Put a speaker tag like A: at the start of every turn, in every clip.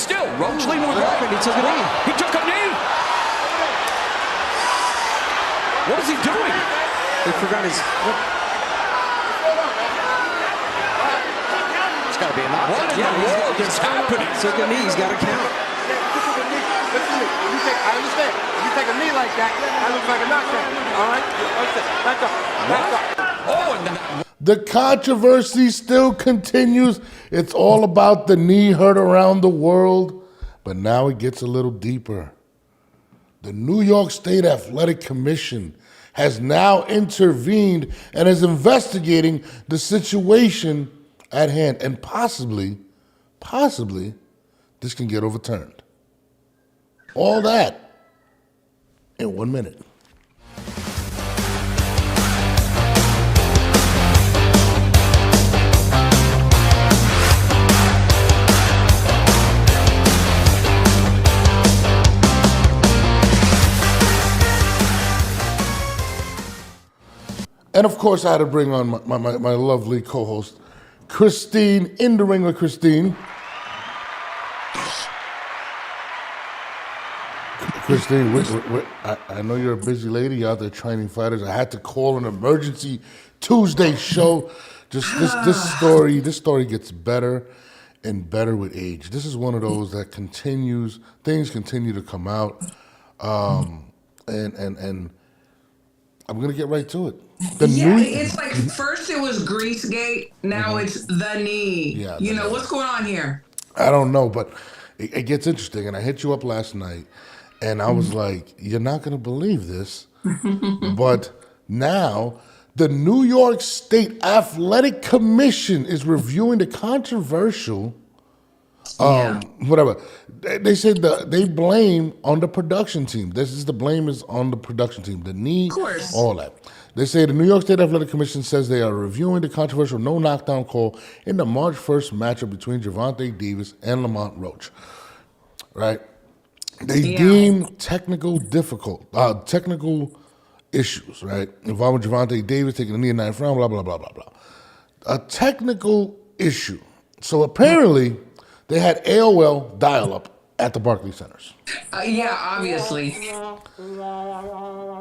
A: still, Roach leaning with
B: What happened? He took a knee.
A: He took a knee. What is he doing?
B: He forgot his... It's got to be a knockdown.
A: What in the world is happening?
B: Took a knee. He's got to count.
C: I understand. If you take a knee like that, that looks like a knockdown. All right? Back up.
D: The controversy still continues. It's all about the knee hurt around the world, but now it gets a little deeper. The New York State Athletic Commission has now intervened and is investigating the situation at hand, and possibly, this can get overturned. All that in 1 minute. And of course, I had to bring on my lovely co-host, Christine, in the ring with Christine. Christine, I know you're a busy lady. You're out there training fighters. I had to call an emergency Tuesday show. Just this story gets better and better with age. This is one of those that continues. Things continue to come out, and I'm gonna get right to it.
E: It's like first it was Greasegate, now it's the knee.
D: Yeah,
E: you know what's going on here?
D: I don't know, but it gets interesting. And I hit you up last night, and I was like, "You're not gonna believe this," but now the New York State Athletic Commission is reviewing the controversial. Whatever. They said they blame on the production team. The blame is on the production team. The knee,
E: of course.
D: All that. They say the New York State Athletic Commission says they are reviewing the controversial no knockdown call in the March 1st matchup between Gervonta Davis and Lamont Roach. Right? They deem technical issues, right? Involving Gervonta Davis taking a knee in the 9th round, blah, blah, blah, blah, blah. A technical issue. So apparently, they had AOL dial-up at the Barclays Centers.
E: Obviously.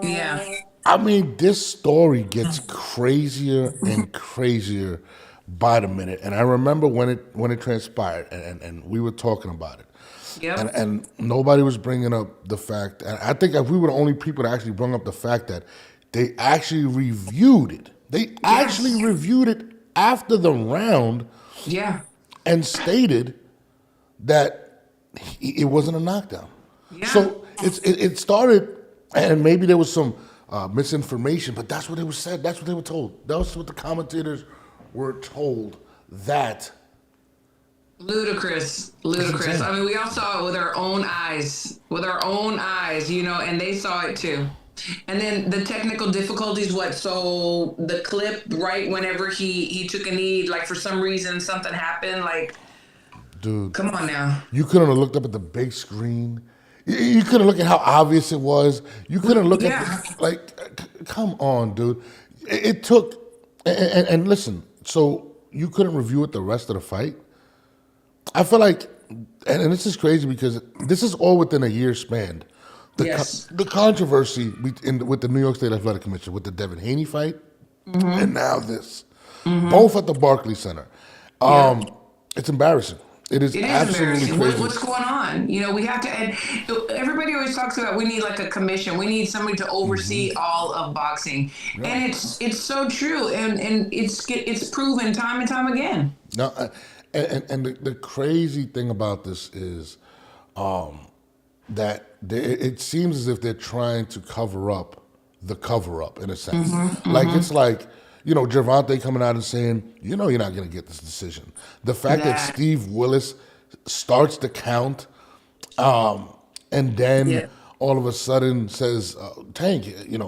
E: Yeah.
D: I mean, this story gets crazier and crazier by the minute. And I remember when it transpired, and we were talking about it.
E: Yep.
D: And nobody was bringing up the fact, and I think if we were the only people that actually brought up the fact that they actually reviewed it. They actually reviewed it after the round.
E: Yeah.
D: And stated that it wasn't a knockdown.
E: Yeah.
D: So it started, and maybe there was some misinformation, but that's what it was said. That's what they were told. That was what the commentators were told. That
E: ludicrous. I mean, we all saw it with our own eyes, and they saw it too. And then the technical difficulties, so the clip, right, whenever he took a knee, like for some reason something happened, like,
D: dude,
E: come on now.
D: You couldn't have looked up at the big screen. You couldn't look at how obvious it was. You couldn't look at, come on, dude. It took, and listen, so you couldn't review it the rest of the fight? I feel like, and this is crazy because this is all within a year span. The controversy with the New York State Athletic Commission, with the Devin Haney fight, and now this, both at the Barclays Center. It's embarrassing. It is absolutely crazy.
E: What's going on? We have to, and everybody always talks about we need like a commission. We need somebody to oversee all of boxing. Yeah. And it's so true. And it's proven time and time again.
D: No, and the crazy thing about this is that it seems as if they're trying to cover up the cover-up in a sense. It's like, Gervonta coming out and saying, you're not going to get this decision. The fact that Steve Willis starts the count and then all of a sudden says, Tank,
E: you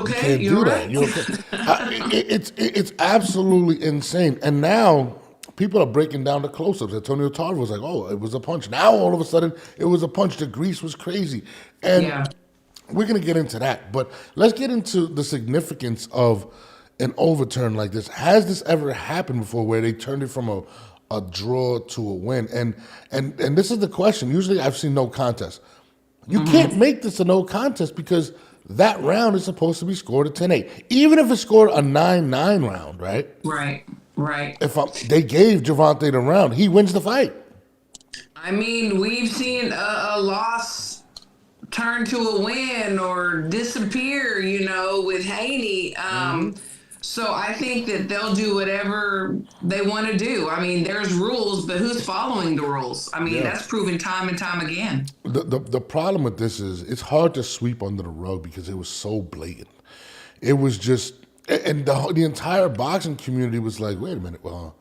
E: okay?
D: can't do that. You okay? It's absolutely insane. And now people are breaking down the close-ups. Antonio Tarver was like, oh, it was a punch. Now all of a sudden it was a punch. The grease was crazy. And we're going to get into that. But let's get into the significance of an overturn like this. Has this ever happened before where they turned it from a draw to a win. And this is the question. Usually I've seen no contest. You can't make this a no contest because that round is supposed to be scored a 10-8. Even if it's scored a 9-9 round, right?
E: Right.
D: If they gave Gervonta the round, he wins the fight.
E: I mean, we've seen a loss turn to a win or disappear, with Haney. So I think that they'll do whatever they want to do. I mean, there's rules, but who's following the rules? I mean, that's proven time and time again.
D: The problem with this is it's hard to sweep under the rug because it was so blatant. It was just, and the entire boxing community was like, wait a minute, well,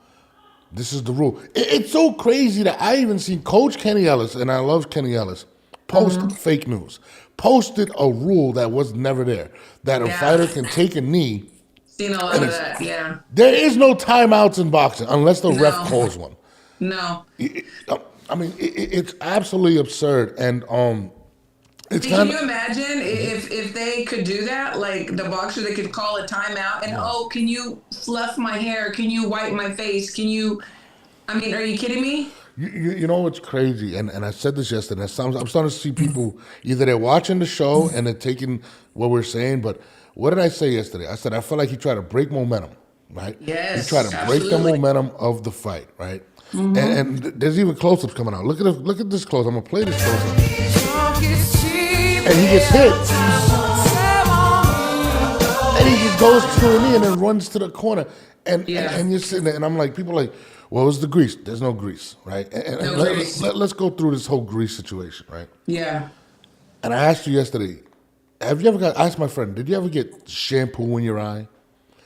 D: this is the rule. It's so crazy that I even seen Coach Kenny Ellis, and I love Kenny Ellis, post fake news, posted a rule that was never there, that a fighter can take a knee.
E: Seen a lot of that, yeah.
D: There is no timeouts in boxing unless the ref calls one.
E: No.
D: I mean, it's absolutely absurd, and it's
E: Can you imagine if they could do that? Like the boxer, they could call a timeout and can you fluff my hair? Can you wipe my face? Can you? I mean, are you kidding me?
D: You know what's crazy, and I said this yesterday. I'm starting to see people either they're watching the show and they're taking what we're saying, but. What did I say yesterday? I said I feel like he tried to break momentum, right?
E: Yes,
D: he tried to break the momentum of the fight, right? And there's even close-ups coming out. Look at this close. I'm gonna play this close-up. And he gets hit, and he just goes to a knee and then runs to the corner. And you're sitting there, and I'm like, people are like, well, it's the grease. There's no grease, right? And let's go through this whole grease situation, right?
E: Yeah.
D: And I asked you yesterday. Have you ever I asked my friend, did you ever get shampoo in your eye?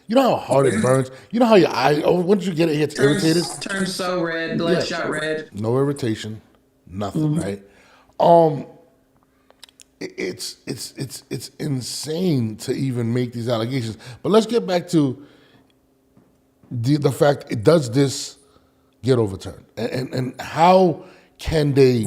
D: You know how hard it burns? You know how your eye, once you get it, it gets irritated?
E: Turns so red, bloodshot red.
D: No irritation, nothing, right? It's insane to even make these allegations. But let's get back to the fact, does this get overturned? And how can they,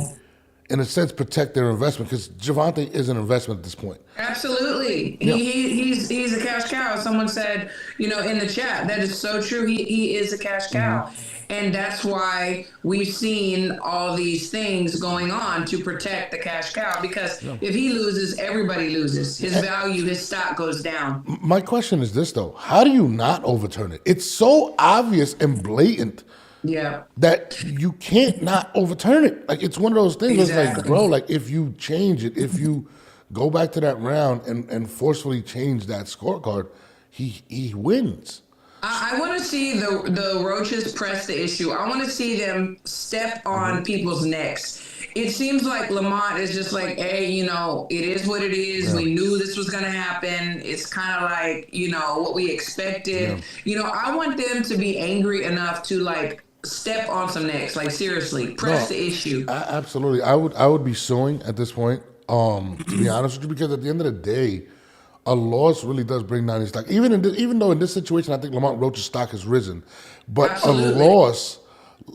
D: in a sense, protect their investment? Because Gervonta is an investment at this point.
E: Absolutely.
D: Yeah.
E: He's a cash cow. Someone said, in the chat, that is so true. He is a cash cow. And that's why we've seen all these things going on to protect the cash cow. Because if he loses, everybody loses. His value, his stock goes down.
D: My question is this, though. How do you not overturn it? It's so obvious and blatant.
E: Yeah.
D: That you can't not overturn it. Like, it's one of those things where it's like, bro, like, if you change it, if you go back to that round and forcefully change that scorecard, he wins.
E: I want to see the Roaches press the issue. I want to see them step on people's necks. It seems like Lamont is just like, hey, it is what it is. Yeah. We knew this was going to happen. It's kind of like, what we expected. Yeah. I want them to be angry enough to, like, step on some necks. Like, seriously, press the issue.
D: Absolutely. I would be suing at this point, to be honest with you, because at the end of the day, a loss really does bring down his stock. Even though in this situation, I think Lamont Roach's stock has risen, but absolutely. A loss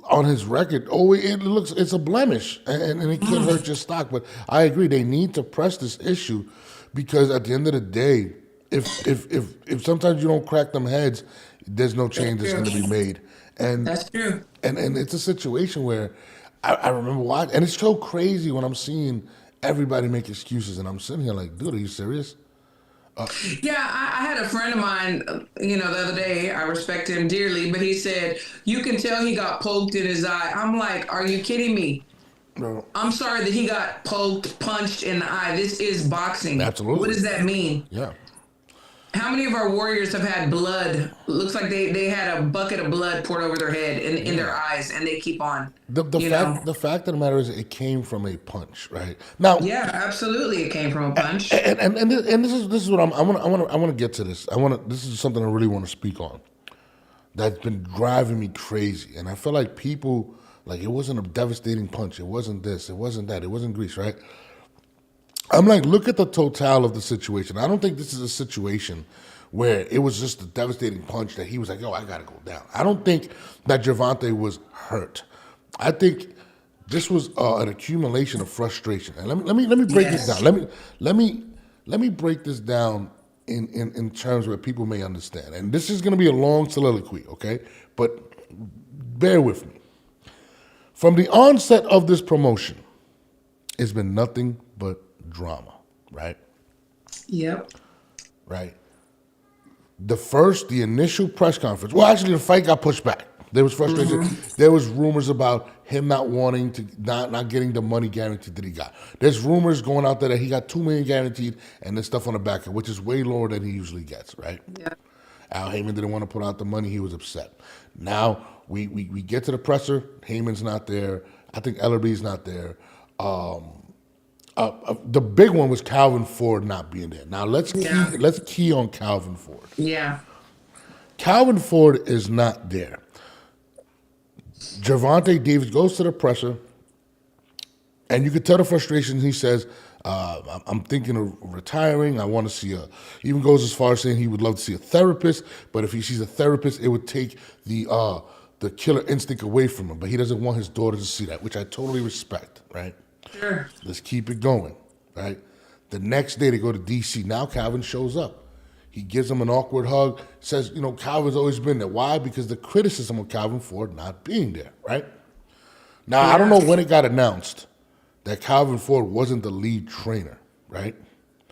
D: on his record, it's a blemish, and it could hurt your stock. But I agree, they need to press this issue, because at the end of the day, if sometimes you don't crack them heads, there's no change that's going to be made. And
E: that's true.
D: And it's a situation where I remember watching, and it's so crazy when I'm seeing everybody make excuses, and I'm sitting here like, dude, are you serious?
E: I had a friend of mine, the other day. I respect him dearly, but he said, you can tell he got poked in his eye. I'm like, are you kidding me?
D: No.
E: I'm sorry that he got poked, punched in the eye. This is boxing.
D: Absolutely.
E: What does that mean?
D: Yeah.
E: How many of our warriors have had blood? Looks like they had a bucket of blood poured over their head in their eyes, and they keep on.
D: The fact of the matter is, it came from a punch, right? Now.
E: Yeah, absolutely, it came from a punch.
D: And this is what I want to get to this. This is something I really want to speak on. That's been driving me crazy, and I feel like people like it wasn't a devastating punch. It wasn't this. It wasn't that. It wasn't grease, right? I'm like, look at the total of the situation. I don't think this is a situation where it was just a devastating punch that he was like, yo, I got to go down. I don't think that Gervonta was hurt. I think this was an accumulation of frustration. And let me break this down. Let me break this down in terms where people may understand. And this is going to be a long soliloquy, okay? But bear with me. From the onset of this promotion, it's been nothing but drama, right?
E: Yep.
D: Right. The initial press conference. Well, actually, the fight got pushed back. There was frustration. There was rumors about him not wanting to, not getting the money guaranteed that he got. There's rumors going out there that he got $2 million guaranteed, and there's stuff on the back end, which is way lower than he usually gets. Right.
E: Yeah.
D: Al Heyman didn't want to put out the money. He was upset. Now we get to the presser. Heyman's not there. I think Ellerby's not there. The big one was Calvin Ford not being there. Now let's key on Calvin Ford.
E: Yeah.
D: Calvin Ford is not there. Gervonta Davis goes to the presser, and you could tell the frustration. He says, I'm thinking of retiring. I want to see even goes as far as saying he would love to see a therapist, but if he sees a therapist, it would take the killer instinct away from him. But he doesn't want his daughter to see that, which I totally respect, right?
E: Sure.
D: Let's keep it going, right? The next day they go to D.C. Now Calvin shows up. He gives him an awkward hug, says, Calvin's always been there. Why? Because the criticism of Calvin Ford not being there, right? Now, I don't know when it got announced that Calvin Ford wasn't the lead trainer, right?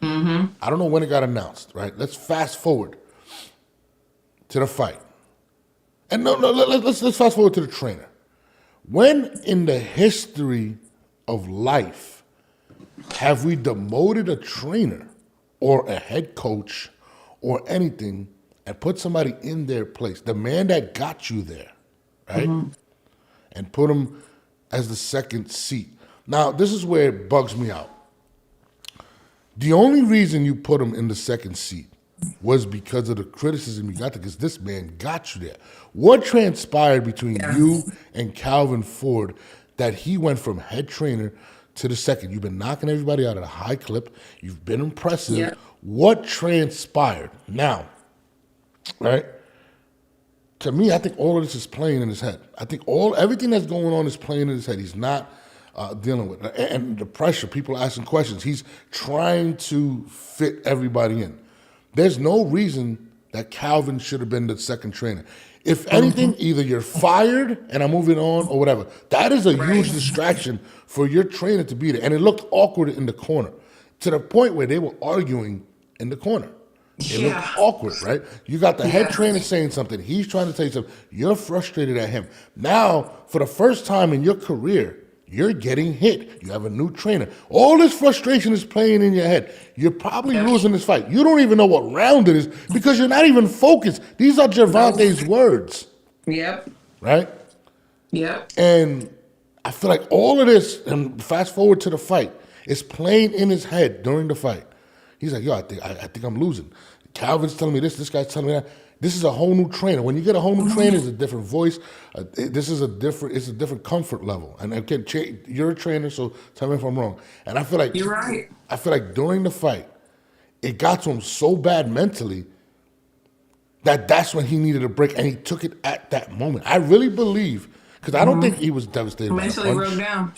D: I don't know when it got announced, right? Let's fast forward to the fight. And let's fast forward to the trainer. When in the history of life have we demoted a trainer or a head coach or anything and put somebody in their place, the man that got you there, right? And put him as the second seat. Now, this is where it bugs me out. The only reason you put him in the second seat was because of the criticism you got there, because this man got you there. What transpired between you and Calvin Ford that he went from head trainer to the second? You've been knocking everybody out at a high clip. You've been impressive.
E: Yeah.
D: What transpired? Now, right? To me, I think all of this is playing in his head. I think everything that's going on is playing in his head. He's not dealing with it. And the pressure, people asking questions. He's trying to fit everybody in. There's no reason that Calvin should have been the second trainer. If anything, either you're fired and I'm moving on or whatever. That is a huge distraction for your trainer to be there. And it looked awkward in the corner to the point where they were arguing in the corner. It looked awkward, right? You got the head trainer saying something. He's trying to tell you something. You're frustrated at him. Now, for the first time in your career, you're getting hit. You have a new trainer. All this frustration is playing in your head. You're probably losing this fight. You don't even know what round it is because you're not even focused. These are Gervonta's words.
E: Yep.
D: Right?
E: Yep.
D: And I feel like all of this, and fast forward to the fight, is playing in his head during the fight. He's like, I think I'm losing. Calvin's telling me this guy's telling me that. This is a whole new trainer. When you get a whole new trainer, it's a different voice. It's a different comfort level. And again, you're a trainer, so tell me if I'm wrong. And I feel like
E: you're right.
D: I feel like during the fight, it got to him so bad mentally that's when he needed a break, and he took it at that moment. I really believe, because I don't think he was devastated.
E: Mentally broke down.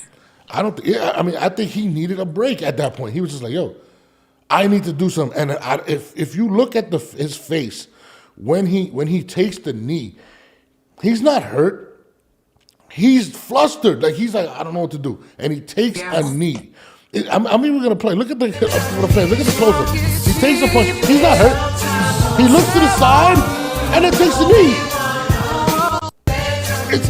D: I think he needed a break at that point. He was just like, I need to do something. And if you look at his face when he takes the knee, he's not hurt. He's flustered. Like he's like, I don't know what to do. And he takes a knee. I'm even gonna play. Look at the play. Look at the close-up. He takes a punch. He's not hurt. He looks to the side and then takes the knee.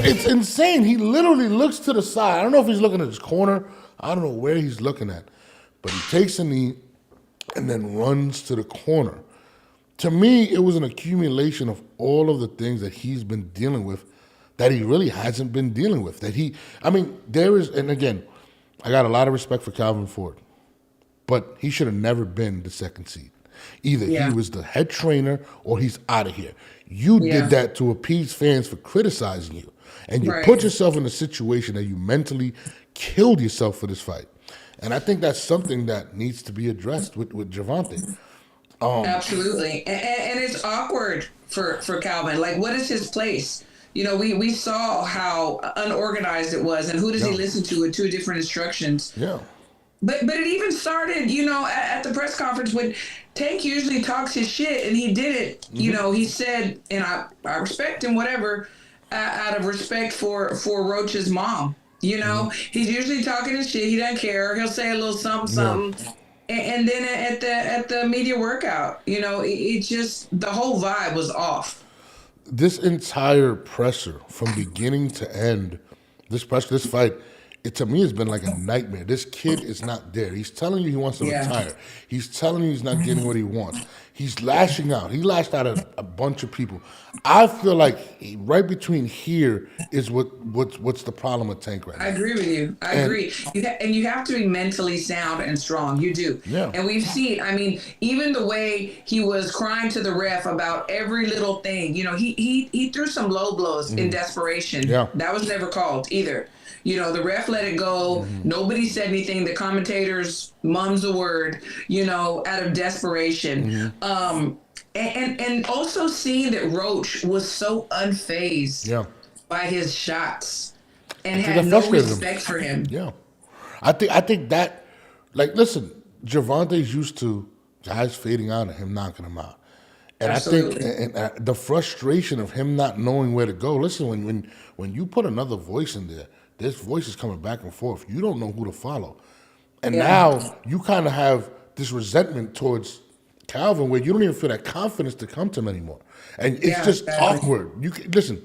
D: It's insane. He literally looks to the side. I don't know if he's looking at his corner. I don't know where he's looking at. But he takes a knee and then runs to the corner. To me, it was an accumulation of all of the things that he's been dealing with that he really hasn't been dealing with. There is, and again, I got a lot of respect for Calvin Ford, but he should have never been the second seed. Either he was the head trainer or he's out of here. You did that to appease fans for criticizing you. And you put yourself in a situation that you mentally killed yourself for this fight. And I think that's something that needs to be addressed with Gervonta.
E: Absolutely. And it's awkward for Calvin. Like, what is his place? We saw how unorganized it was, and who does he listen to with two different instructions?
D: Yeah.
E: But it even started, at the press conference when Tank usually talks his shit, and he did it. He said, and I respect him, whatever, out of respect for Roach's mom. You know, he's usually talking his shit. He doesn't care. He'll say a little something, something. And then at the media workout, you know, it just, the whole vibe was off.
D: This entire presser from beginning to end, this fight, it to me has been like a nightmare. This kid is not there. He's telling you he wants to retire. He's telling you he's not getting what he wants. He's lashing out. He lashed out at a bunch of people. I feel like right between here is what's the problem with Tank right now.
E: I agree with you. I agree. And you have to be mentally sound and strong. You do.
D: Yeah.
E: And we've seen, I mean, even the way he was crying to the ref about every little thing. You know, he threw some low blows in desperation.
D: Yeah.
E: That was never called either. You know, the ref let it go. Nobody said anything. The commentators mum's a word, you know, out of desperation. And also seeing that Roach was so unfazed by his shots and had no respect for him.
D: Yeah. I think that, like, listen, Gervonta is used to guys fading out and him knocking him out. And
E: Absolutely.
D: I think and the frustration of him not knowing where to go. Listen, when you put another voice in there, this voice is coming back and forth. You don't know who to follow. And now you kind of have this resentment towards Calvin where you don't even feel that confidence to come to him anymore. And it's just awkward. You can, listen,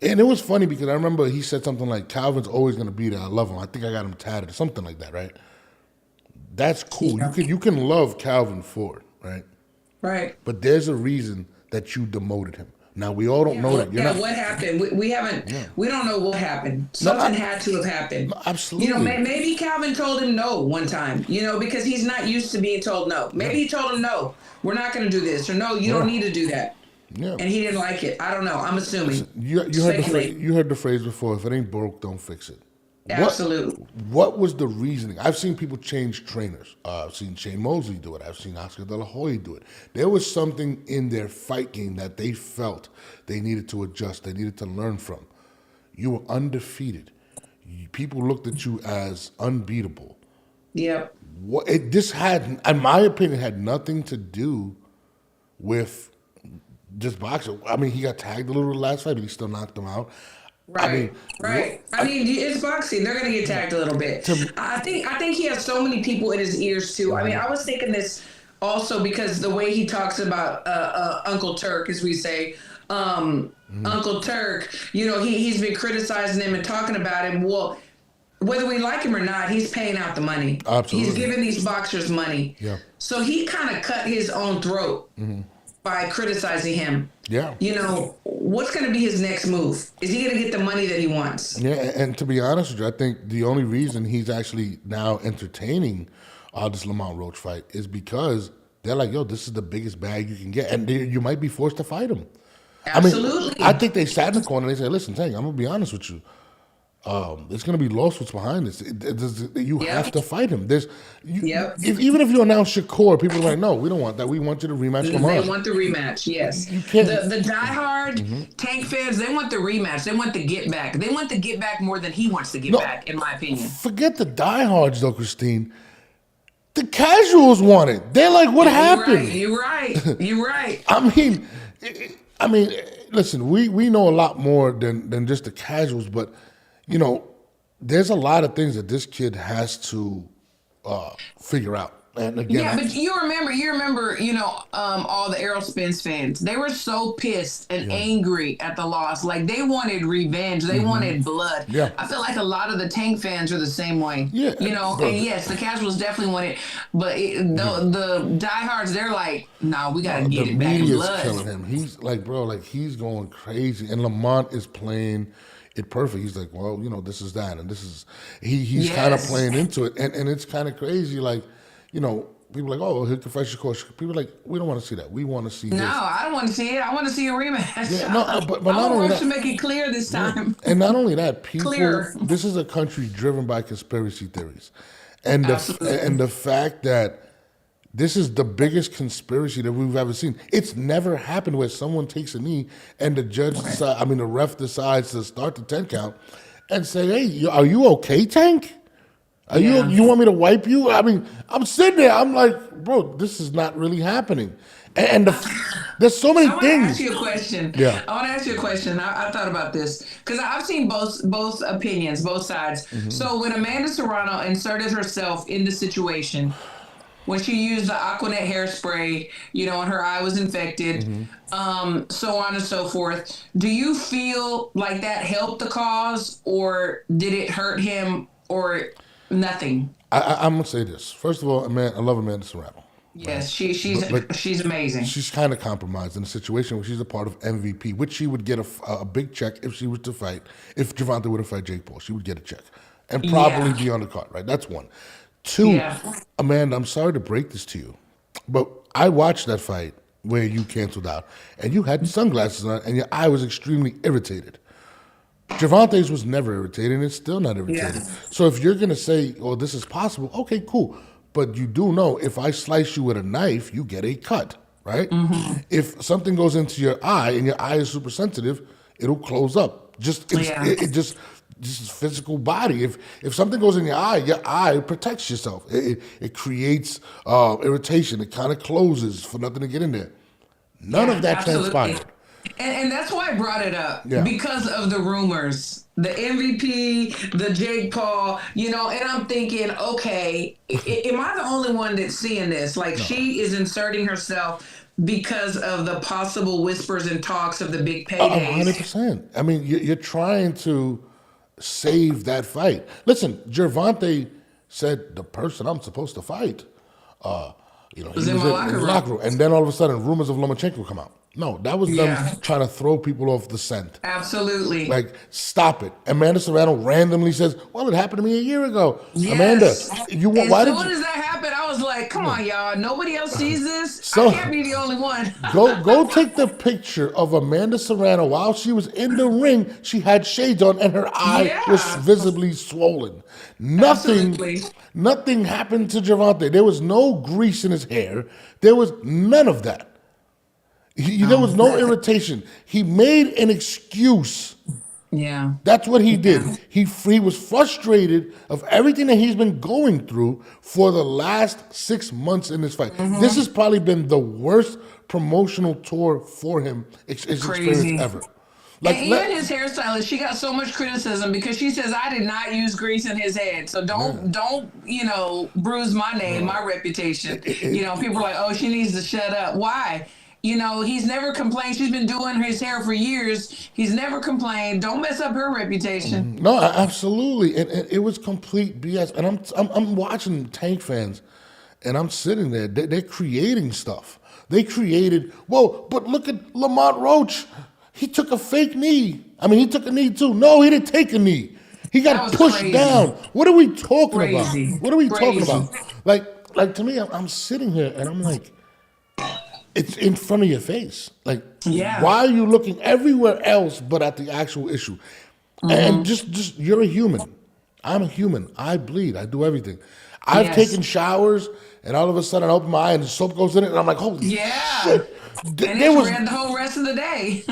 D: and it was funny because I remember he said something like, Calvin's always going to be there. I love him. I think I got him tatted or something like that, right? That's cool.
E: Yeah.
D: You can love Calvin for it, right?
E: Right.
D: But there's a reason that you demoted him. Now, we all don't know that.
E: What happened? We haven't, we don't know what happened. Something had to have happened.
D: No, absolutely.
E: You know, maybe Calvin told him no one time, you know, because he's not used to being told no. Maybe he told him, no, we're not going to do this, or no, you don't need to do that. Yeah. And he didn't like it. I don't know. I'm assuming.
D: You heard the phrase before, if it ain't broke, don't fix it.
E: Absolutely.
D: What was the reasoning? I've seen people change trainers. I've seen Shane Mosley do it. I've seen Oscar De La Hoya do it. There was something in their fight game that they felt they needed to adjust, they needed to learn from. You were undefeated. People looked at you as unbeatable.
E: Yep.
D: This had, in my opinion, had nothing to do with just boxing. I mean, he got tagged a little bit last fight, but he still knocked him out.
E: Right. I mean, it's boxing. They're going to get tagged a little bit. I think he has so many people in his ears too. I mean, I was thinking this also because the way he talks about Uncle Turk, as we say, Uncle Turk. You know, he's been criticizing him and talking about him. Well, whether we like him or not, he's paying out the money.
D: Absolutely.
E: He's giving these boxers money.
D: Yeah.
E: So he kind of cut his own throat by criticizing him.
D: Yeah.
E: You know, what's going to be his next move? Is he going to get the money that he wants?
D: Yeah, and to be honest with you, I think the only reason he's actually now entertaining this Lamont Roach fight is because they're like, yo, this is the biggest bag you can get. And you might be forced to fight him.
E: Absolutely.
D: I think they sat in the corner and they said, listen, Tank, I'm going to be honest with you. There's going to be lawsuits behind this. You have to fight him. Even if you announce Shakur, people are like, no, we don't want that. We want you to rematch Lamont.
E: They want the rematch, yes. The diehard Tank fans, they want the rematch. They want the get back. They want the get back more than he wants to get back, in my opinion.
D: Forget the diehards, though, Christine. The casuals want it. They're like, what happened?
E: You're right.
D: I mean, listen, we know a lot more than just the casuals, but you know, there's a lot of things that this kid has to figure out. And again,
E: but you remember, you know, all the Errol Spence fans, they were so pissed and angry at the loss. Like, they wanted revenge. They wanted blood.
D: Yeah.
E: I feel like a lot of the Tank fans are the same way.
D: Yeah.
E: You know, and yes, the casuals definitely want it, but the diehards, they're like, nah, we got to get it back in
D: media's
E: blood.
D: killing him. He's like, bro, like, he's going crazy. And Lamont is playing it perfect. He's like, well, you know, this is that. And this is, he's kind of playing into it. And it's kind of crazy. Like, you know, people are like, oh, he'll confess your coach. People are like, we don't want to see that. We want to see this.
E: No, I don't want to see it. I want to see a rematch.
D: Yeah, no, but not
E: I
D: only
E: want
D: that,
E: to make it clear this time.
D: And not only that, people.
E: Clear.
D: This is a country driven by conspiracy theories, and the fact that this is the biggest conspiracy that we've ever seen. It's never happened where someone takes a knee and the the ref decides to start the 10 count and say, hey, are you okay, Tank? You want me to wipe you? I mean, I'm sitting there. I'm like, bro, this is not really happening. And there's so many
E: I want to
D: things.
E: ask you a question.
D: Yeah.
E: I want to ask you a question. I thought about this because I've seen both opinions, both sides.
D: Mm-hmm.
E: So when Amanda Serrano inserted herself in the situation, when she used the Aquanet hairspray, and her eye was infected, so on and so forth, do you feel like that helped the cause, or did it hurt him, or nothing?
D: I'm gonna say this. First of all, I love Amanda Serrano.
E: Yes, she's amazing.
D: She's kind of compromised in a situation where she's a part of MVP, which she would get a big check if she was to fight. If Gervonta were to fight Jake Paul, she would get a check and probably be on the card. Right? That's one. Two, Amanda, I'm sorry to break this to you, but I watched that fight where you canceled out, and you had sunglasses on, and your eye was extremely irritated. Gervonta's was never irritated, and it's still not irritated. So if you're gonna say, "Oh, this is possible," okay, cool. But you do know if I slice you with a knife, you get a cut, right? If something goes into your eye and your eye is super sensitive, it'll close up. It just physical body. If something goes in your eye protects yourself. It creates irritation. It kind of closes for nothing to get in there. None of that transpired.
E: And that's why I brought it up, because of the rumors. The MVP, the Jake Paul, and I'm thinking, okay, am I the only one that's seeing this? Like, she is inserting herself because of the possible whispers and talks of the big paydays.
D: 100%. I mean, you're trying to save that fight. Listen, Gervonta said the person I'm supposed to fight, he was in the locker room. And then all of a sudden, rumors of Lomachenko come out. No, that was them trying to throw people off the scent.
E: Absolutely.
D: Like, stop it. Amanda Serrano randomly says, "Well, it happened to me a year ago." Yes. Amanda,
E: as soon as that happened, I was like, "Come on, y'all! Nobody else sees this. So, I can't be the only one."
D: go take the picture of Amanda Serrano while she was in the ring. She had shades on, and her eye was visibly swollen. Nothing happened to Gervonta. There was no grease in his hair. There was none of that. There was no irritation. He made an excuse.
E: Yeah.
D: That's what he did. He was frustrated of everything that he's been going through for the last 6 months in this fight. This has probably been the worst promotional tour for him, his experience ever.
E: Like, and even his hairstylist, she got so much criticism because she says, "I did not use grease in his head, so don't bruise my name, my reputation." People are like, "Oh, she needs to shut up." Why? He's never complained. She's been doing his hair for years. He's never complained. Don't mess up her reputation.
D: No, absolutely. And it was complete BS. And I'm watching Tank fans, and I'm sitting there. They're creating stuff. They created, but look at Lamont Roach. He took a fake knee. I mean, he took a knee too. No, he didn't take a knee. He got pushed down. What are we talking about? What are we talking about? Like to me, I'm sitting here, and I'm like, it's in front of your face. Like, why are you looking everywhere else but at the actual issue? And just you're a human. I'm a human. I bleed. I do everything. I've taken showers, and all of a sudden I open my eye and the soap goes in it, and I'm like, holy shit.
E: And it's red the whole rest of the day.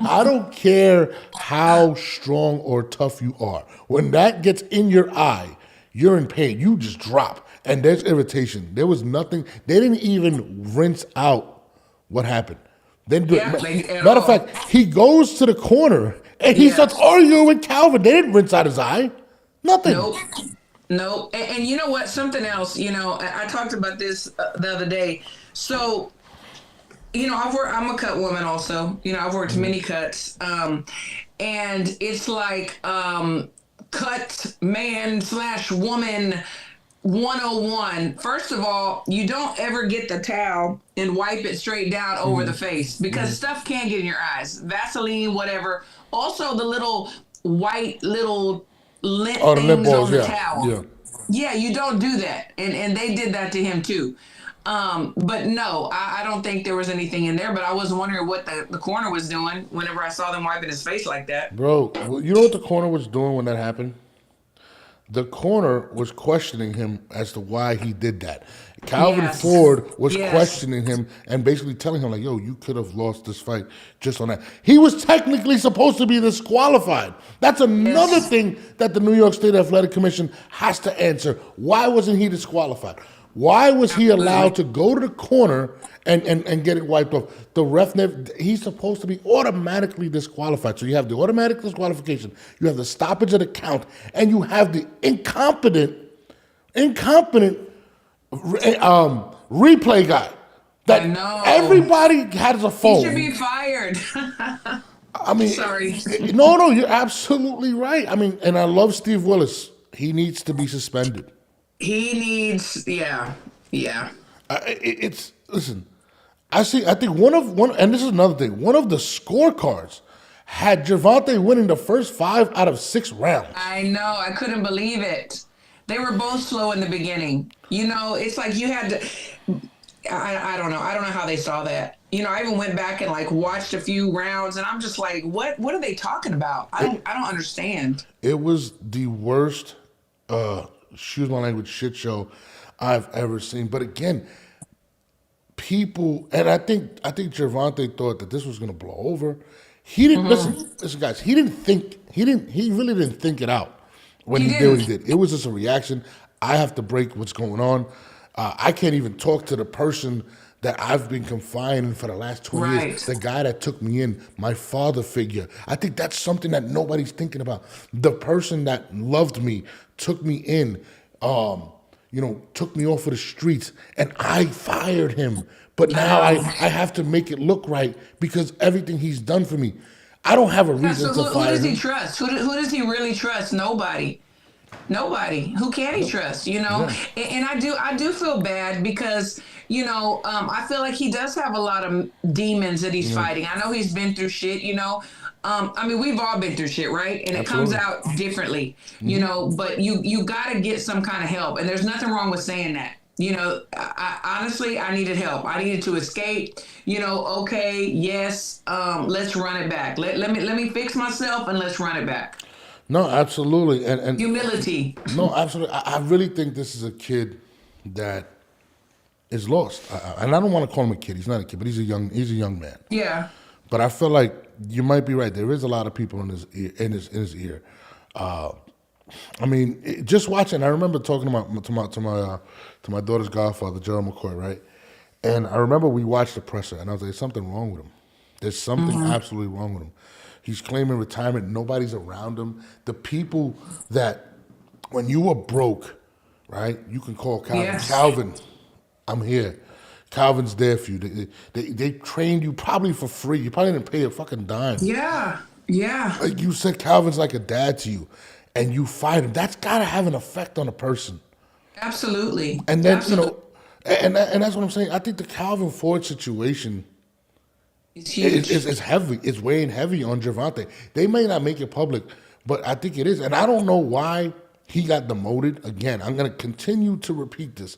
D: I don't care how strong or tough you are. When that gets in your eye, you're in pain. You just drop. And there's irritation. There was nothing. They didn't even rinse out what happened. Matter of fact, he goes to the corner and he starts arguing with Calvin. They didn't rinse out his eye. Nothing.
E: Nope. And you know what? Something else. I talked about this the other day. So, I'm a cut woman also. I've worked many cuts. And it's like cut man/woman 101. First of all, you don't ever get the towel and wipe it straight down over the face because stuff can get in your eyes. Vaseline, whatever. Also, the little white lint things on the towel. Yeah, you don't do that. And they did that to him too. But no, I don't think there was anything in there, but I was wondering what the corner was doing whenever I saw them wiping his face like that.
D: Bro, you know what the corner was doing when that happened? The corner was questioning him as to why he did that. Calvin Ford was questioning him and basically telling him, like, yo, you could have lost this fight just on that. He was technically supposed to be disqualified. That's another thing that the New York State Athletic Commission has to answer. Why wasn't he disqualified? Why was he allowed to go to the corner and get it wiped off? The ref he's supposed to be automatically disqualified. So you have the automatic disqualification, you have the stoppage of the count, and you have the incompetent replay guy. That
E: I know.
D: Everybody has a phone.
E: He should be fired.
D: I mean,
E: sorry.
D: No, you're absolutely right. I mean, and I love Steve Willis. He needs to be suspended.
E: He needs, yeah.
D: Listen. I think one, and this is another thing. One of the scorecards had Gervonta winning the first 5 out of 6 rounds.
E: I know. I couldn't believe it. They were both slow in the beginning. It's like you had to. I don't know. I don't know how they saw that. I even went back and like watched a few rounds, and I'm just like, what are they talking about? I don't understand.
D: It was the worst, excuse my language, shit show I've ever seen. But again, people, and I think Gervonta thought that this was going to blow over. He didn't listen, guys. He really didn't think it out when he did what he did. It was just a reaction. I have to break what's going on. I can't even talk to the person that I've been confining for the last 20 years, the guy that took me in, my father figure. I think that's something that nobody's thinking about. The person that loved me, took me in, took me off of the streets, and I fired him. But now I have to make it look right because everything he's done for me. I don't have a reason to fire him.
E: Who does he trust? Who does he really trust? Nobody. Who can he trust? Yeah. And I do feel bad because I feel like he does have a lot of demons that he's fighting. I know he's been through shit. I mean, we've all been through shit, right? And it comes out differently. But you got to get some kind of help, and there's nothing wrong with saying that. Honestly, I needed help. I needed to escape. Okay, yes. Let's run it back. Let me fix myself and let's run it back.
D: No, absolutely, and
E: humility.
D: No, absolutely. I really think this is a kid that is lost, and I don't want to call him a kid. He's not a kid, but he's a young man. Yeah. But I feel like you might be right. There is a lot of people in his ear. I mean, just watching. I remember talking to my daughter's godfather, Gerald McCoy, right? And I remember we watched the presser, and I was like, "There's something wrong with him. There's something absolutely wrong with him." He's claiming retirement. Nobody's around him. The people that, when you were broke, right, you can call Calvin. Yes. Calvin, I'm here. Calvin's there for you. They trained you probably for free. You probably didn't pay a fucking dime. Yeah. Like you said, Calvin's like a dad to you, and you fight him. That's got to have an effect on a person. Absolutely. And then, and that's what I'm saying. I think the Calvin Ford situation it's heavy. It's weighing heavy on Gervonta. They may not make it public, but I think it is. And I don't know why he got demoted. Again, I'm going to continue to repeat this.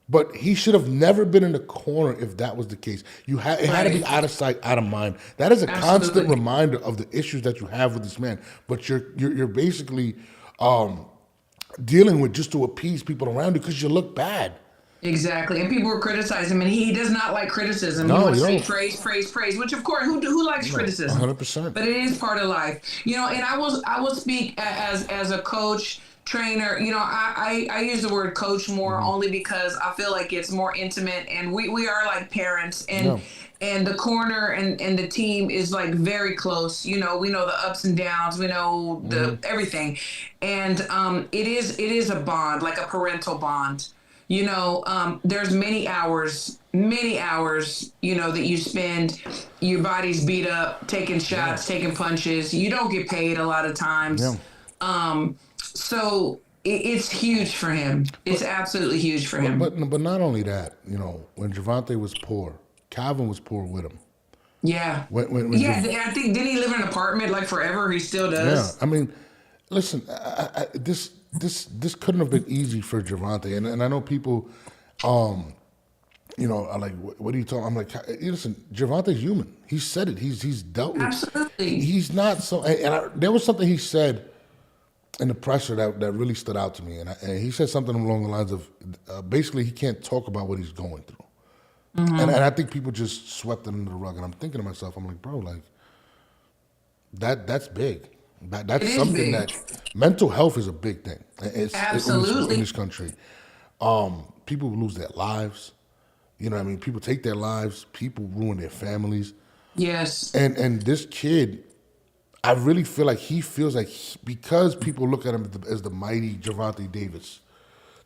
D: But he should have never been in the corner if that was the case. It had to be out of sight, out of mind. That is a constant reminder of the issues that you have with this man. But you're basically dealing with just to appease people around you because you look bad. Exactly, and people were criticizing him, and he does not like criticism. No, he wants to say praise, which of course, who likes criticism? 100%. But it is part of life, And I will speak as a coach, trainer. I use the word coach more only because I feel like it's more intimate, and we are like parents, and the corner and the team is like very close. We know the ups and downs, we know the everything, and it is a bond, like a parental bond. There's many hours, that you spend, your body's beat up, taking shots, taking punches. You don't get paid a lot of times. Yeah. So it's huge for him. It's absolutely huge for him. But not only that, when Gervonta was poor, Calvin was poor with him. Yeah. I think, didn't he live in an apartment like forever? He still does. Yeah. I mean, listen, this couldn't have been easy for Gervonta, and I know people, are like, what are you talking? I'm like, listen, Gervonta's human. He said it. He's dealt with. Absolutely. He's not so. And there was something he said in the presser that really stood out to me, and he said something along the lines of, basically, he can't talk about what he's going through, and I think people just swept it under the rug. And I'm thinking to myself, I'm like, bro, like that's big. That's something that mental health is a big thing. Absolutely. In this country. People lose their lives. You know what I mean? People take their lives. People ruin their families.
E: Yes.
D: And this kid, I really feel like he feels like because people look at him as the mighty Gervonta Davis,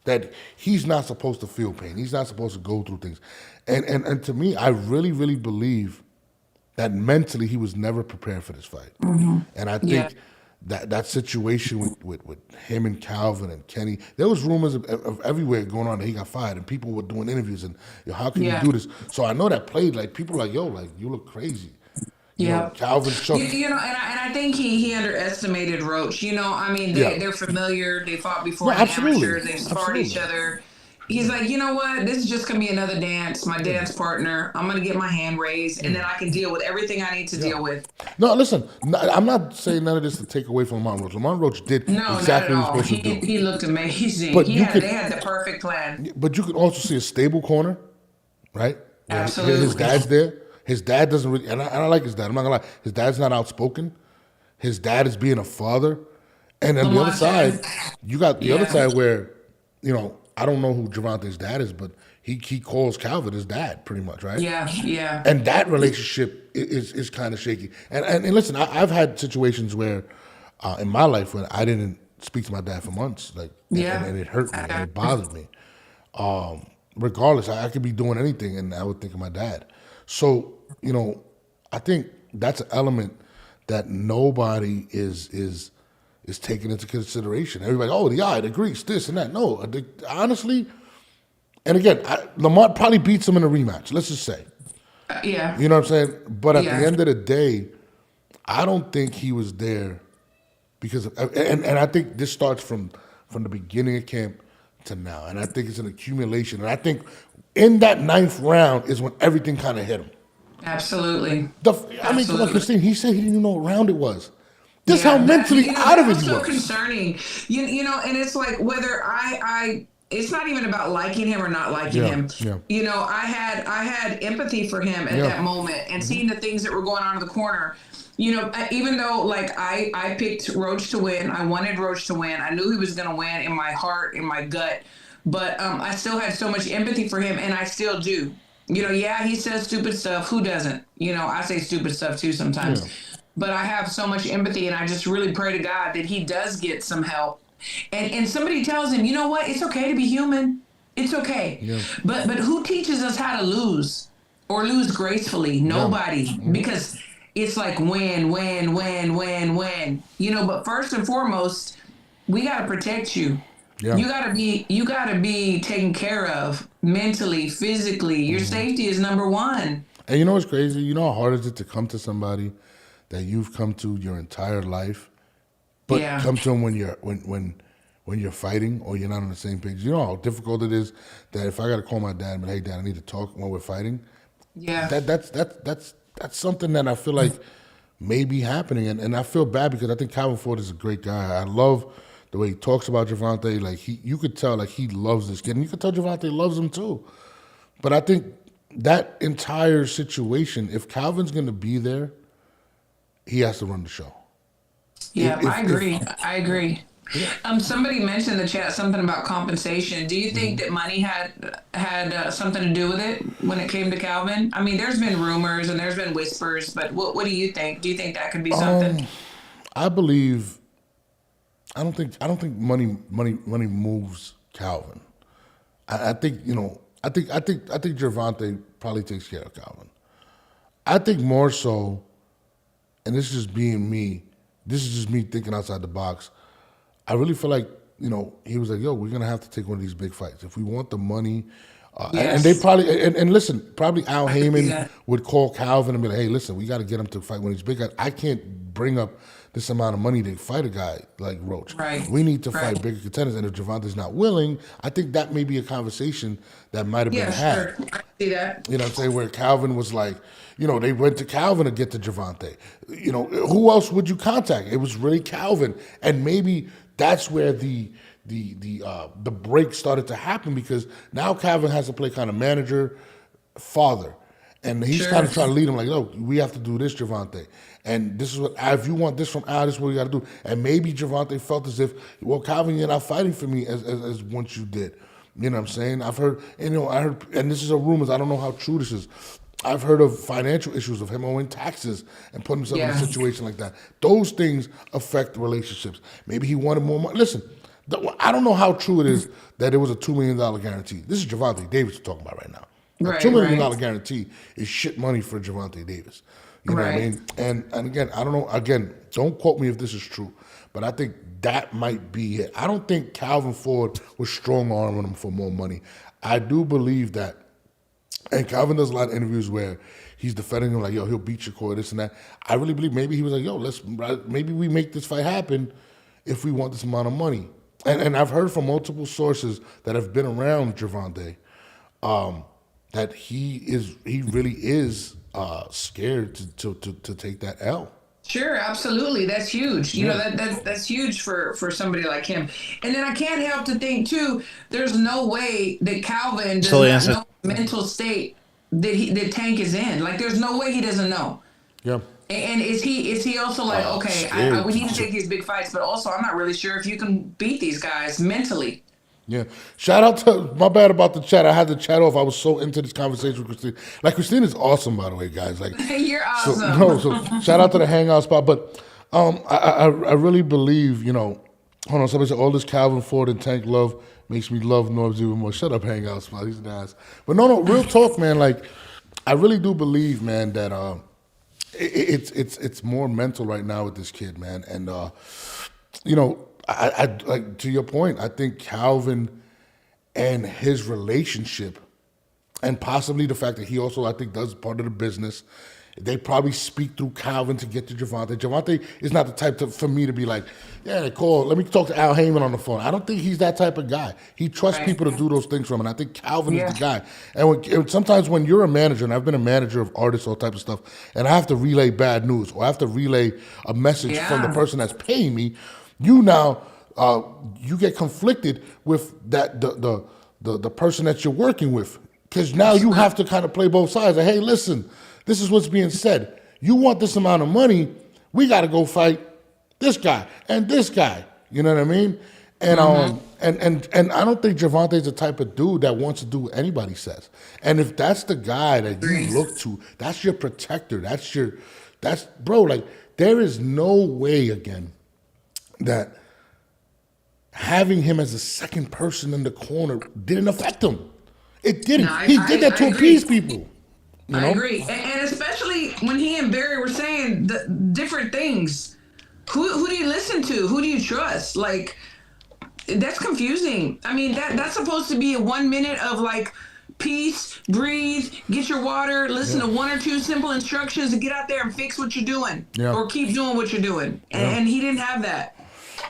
D: that he's not supposed to feel pain. He's not supposed to go through things. And to me, I really, really believe that mentally he was never prepared for this fight. And I think that situation with him and Calvin and Kenny, there was rumors of everywhere going on that he got fired, and people were doing interviews and, how can you do this? So I know that played, like, people were like, yo, like, you look crazy. You know, Calvin Chuck.
E: And I think he underestimated Roach. I mean, they're familiar. They fought before in amateur. They sparred each other. He's like, you know what? This is just going to be another dance, my dance partner. I'm going to get my hand raised, and then I can deal with everything I need to deal with.
D: No, listen, I'm not saying none of this to take away from Lamont Roach. Lamont Roach did exactly what he was supposed to do.
E: He looked amazing.
D: But
E: they had the perfect plan.
D: But you could also see a stable corner, right?
E: Absolutely.
D: His dad's there. His dad doesn't really, and I like his dad. I'm not going to lie. His dad's not outspoken. His dad is being a father. And on the other side, you got the other side where, I don't know who Gervonta's dad is, but he calls Calvin his dad, pretty much, right?
E: Yeah.
D: And that relationship is kind of shaky. And listen, I've had situations where, in my life, when I didn't speak to my dad for months, and it hurt me, and it bothered me. Regardless, I could be doing anything, and I would think of my dad. So, I think that's an element that nobody is taken into consideration. Everybody, the Greeks, this and that. No, honestly, and again, Lamont probably beats him in a rematch, let's just say.
E: Yeah.
D: You know what I'm saying? But at the end of the day, I don't think he was there because of, and I think this starts from the beginning of camp to now. And I think it's an accumulation. And I think in that 9th round is when everything kind of hit him.
E: Absolutely.
D: I mean, come on, Christine, he said he didn't even know what round it was. This how mentally out of it he was.
E: So concerning. And it's like whether it's not even about liking him or not liking him. Yeah. I had empathy for him at that moment and seeing the things that were going on in the corner. Even though like I picked Roach to win, I wanted Roach to win. I knew he was going to win in my heart, in my gut. But I still had so much empathy for him, and I still do. He says stupid stuff. Who doesn't? I say stupid stuff too sometimes. Yeah. But I have so much empathy, and I just really pray to God that he does get some help. And somebody tells him, you know what? It's okay to be human. It's okay. Yeah. But who teaches us how to lose or lose gracefully? Nobody. Yeah. Because it's like win. But first and foremost, we got to protect you. Yeah. You gotta be taken care of mentally, physically. Your safety is number one.
D: And you know what's crazy? You know how hard is it to come to somebody that you've come to your entire life, but come to them when you're fighting or you're not on the same page. You know how difficult it is that if I gotta call my dad and be like, hey dad, I need to talk when we're fighting. Yeah. That's something that I feel like may be happening, and I feel bad because I think Calvin Ford is a great guy. I love the way he talks about Gervonta, like you could tell like he loves this kid, and you could tell Gervonta loves him too. But I think that entire situation, if Calvin's going to be there, he has to run the show.
E: Yeah, I agree. Yeah. Somebody mentioned in the chat something about compensation. Do you think that money had something to do with it when it came to Calvin? I mean, there's been rumors and there's been whispers, but what do you think? Do you think that could be something?
D: I believe. I don't think money moves Calvin. I think Gervonta probably takes care of Calvin. I think more so, and this is just being me. This is just me thinking outside the box. I really feel like he was like, yo, we're gonna have to take one of these big fights if we want the money. And they probably and listen, probably Al Heyman would call Calvin and be like, hey, listen, we got to get him to fight one of these big guys. I can't bring up this amount of money to fight a guy like Roach. Right. We need to fight bigger contenders. And if Gervonta's not willing, I think that may be a conversation that might have been had.
E: Sure. I see that.
D: You know what I'm saying? Where Calvin was like, they went to Calvin to get to Gervonta. Who else would you contact? It was really Calvin. And maybe that's where the break started to happen, because now Calvin has to play kind of manager, father. And he's kind of trying to lead him like, look, we have to do this, Gervonta. And this is what, if you want this from Al, this is what we got to do. And maybe Gervonta felt as if, well, Calvin, you're not fighting for me as once you did. You know what I'm saying? I've heard, I heard, and this is a rumors. I don't know how true this is. I've heard of financial issues of him owing taxes and putting himself in a situation like that. Those things affect relationships. Maybe he wanted more money. Listen, I don't know how true it is that it was a $2 million guarantee. This is Gervonta Davis we're talking about right now. A $2 million guarantee is shit money for Gervonta Davis. You know what I mean? And again, I don't know. Again, don't quote me if this is true, but I think that might be it. I don't think Calvin Ford was strong-arming him for more money. I do believe that, and Calvin does a lot of interviews where he's defending him like, yo, he'll beat Shakur, this and that. I really believe maybe he was like, yo, maybe we make this fight happen if we want this amount of money. And I've heard from multiple sources that have been around Gervonta that he really is scared to take that L.
E: Sure, absolutely. That's huge. You know, that's huge for somebody like him. And then I can't help to think too, there's no way that Calvin does not know the mental state that Tank is in. Like there's no way he doesn't know. Yeah. And is he also like, okay, we need to take these big fights, but also I'm not really sure if you can beat these guys mentally.
D: Yeah. Shout out to, my bad about the chat. I had the chat off. I was so into this conversation with Christine. Like, Christine is awesome, by the way, guys. Like,
E: you're awesome.
D: So shout out to the hangout spot. But I really believe, hold on, somebody said all this Calvin Ford and Tank love makes me love Norbs even more. Shut up, hangout spot. He's nice. But no, real talk, man. Like, I really do believe, man, that it's more mental right now with this kid, man. And I like to your point, I think Calvin and his relationship, and possibly the fact that he also, I think, does part of the business, they probably speak through Calvin to get to Gervonta. Gervonta is not the type for me to be like, yeah, let me talk to Al Heyman on the phone. I don't think he's that type of guy. He trusts people to do those things for him, and I think Calvin is the guy. And sometimes when you're a manager, and I've been a manager of artists, all type of stuff, and I have to relay bad news, or I have to relay a message from the person that's paying me, you get conflicted with that the person that you're working with, because now you have to kind of play both sides. Like, hey, listen, this is what's being said. You want this amount of money, we got to go fight this guy and this guy. You know what I mean? And and I don't think Gervonta is the type of dude that wants to do what anybody says. And if that's the guy that you look to, that's your protector. That's bro. Like, there is no way again that having him as a second person in the corner didn't affect him. It didn't. He did that to appease people.
E: I agree. And especially when he and Barry were saying the different things. Who do you listen to? Who do you trust? Like, that's confusing. I mean, that's supposed to be a 1 minute of like, peace, breathe, get your water, listen to one or two simple instructions and get out there and fix what you're doing. Or keep doing what you're doing. And he didn't have that.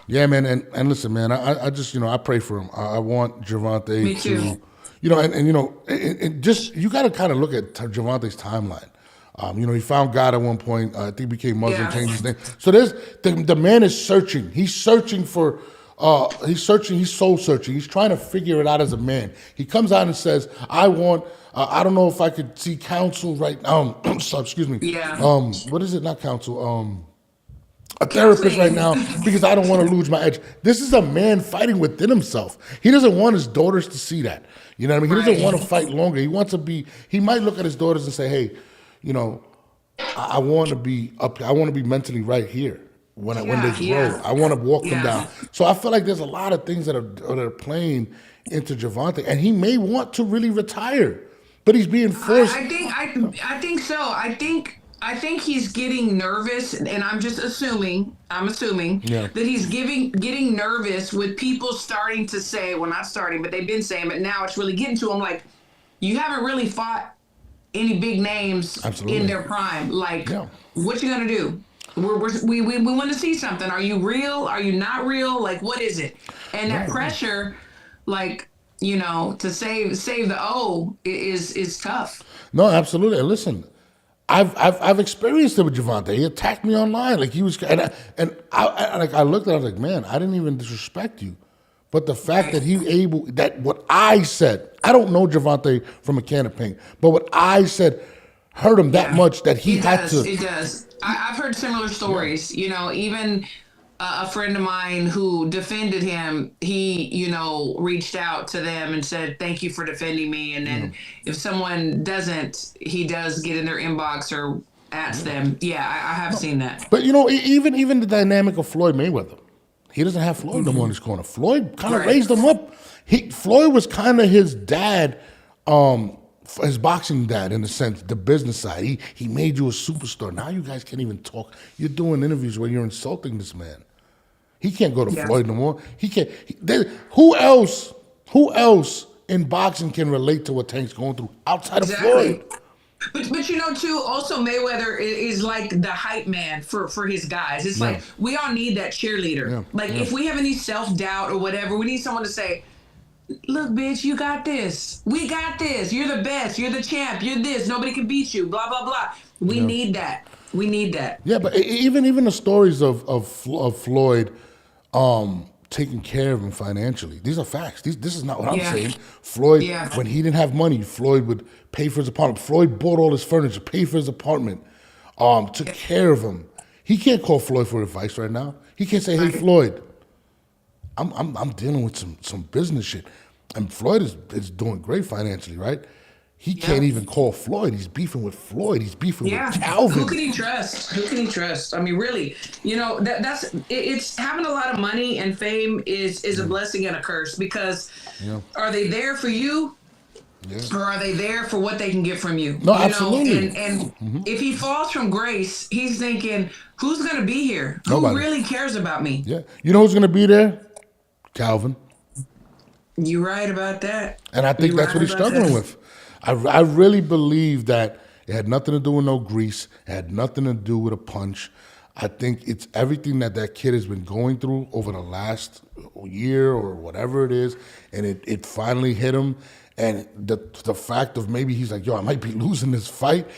D: Yeah, man, and listen, man, I just, I pray for him. I want Gervonta
E: Me too.
D: and just, you got to kind of look at Gervonta's timeline. He found God at one point. I think he became Muslim, changed his name. So the man is searching. He's searching for, he's soul searching. He's trying to figure it out as a man. He comes out and says, I want, I don't know if I could see counsel right now. Excuse me.
E: Yeah.
D: What is it? Not counsel. A therapist right now, because I don't want to lose my edge. This is a man fighting within himself. He doesn't want his daughters to see that. You know what I mean? He doesn't want to fight longer. He wants to be, he might look at his daughters and say, hey, I want to be up, I want to be mentally right here when they grow. I want to walk them down. So I feel like there's a lot of things that are playing into Gervonta, and he may want to really retire, but he's being forced.
E: I think so. I think he's getting nervous, and I'm assuming that he's getting nervous with people starting to say, well, not starting, but they've been saying, but now it's really getting to him. Like, you haven't really fought any big names in their prime. Like, what you gonna do? We want to see something. Are you real? Are you not real? Like, what is it? And that pressure, like, to save the O is tough.
D: No, absolutely. And listen, I've experienced it with Gervonta. He attacked me online, like he was, and I looked at it, I was like, man, I didn't even disrespect you, but the fact that what I said, I don't know Gervonta from a can of paint, but what I said hurt him that much that he had to.
E: It does. I've heard similar stories. Even a friend of mine who defended him, he, reached out to them and said, thank you for defending me. And then if someone doesn't, he does get in their inbox or asks them. Yeah, I have seen that.
D: But even the dynamic of Floyd Mayweather, he doesn't have Floyd no more in his corner. Floyd kind of raised him up. Floyd was kind of his dad, his boxing dad in a sense, the business side. He made you a superstar. Now you guys can't even talk. You're doing interviews where you're insulting this man. He can't go to Floyd no more. He can't. Who else in boxing can relate to what Tank's going through outside of Floyd?
E: But too, also Mayweather is like the hype man for his guys. It's like we all need that cheerleader. If we have any self-doubt or whatever, we need someone to say, look, bitch, you got this. We got this. You're the best. You're the champ. You're this. Nobody can beat you. Blah, blah, blah. We need that. We need that.
D: Yeah, but even the stories of Floyd taking care of him financially, these are facts. This is not what I'm saying. Floyd, when he didn't have money, Floyd would pay for his apartment. Floyd bought all his furniture, paid for his apartment, took care of him. He can't call Floyd for advice right now. He can't say, hey, Floyd, I'm dealing with some business shit. And Floyd is doing great financially, right? He can't even call Floyd. He's beefing with Floyd. He's beefing with Calvin.
E: Who can he trust? Who can he trust? I mean, really, it's having a lot of money and fame is a blessing and a curse, because are they there for you? Or are they there for what they can get from you?
D: No, absolutely.
E: And if he falls from grace, he's thinking, who's going to be here?
D: Nobody.
E: Who really cares about me?
D: Yeah. You know who's going to be there? Calvin.
E: You're right about that.
D: And I think that's what he's struggling with. I really believe that it had nothing to do with no grease. It had nothing to do with a punch. I think it's everything that kid has been going through over the last year or whatever it is, and it finally hit him. And the fact of maybe he's like, yo, I might be losing this fight.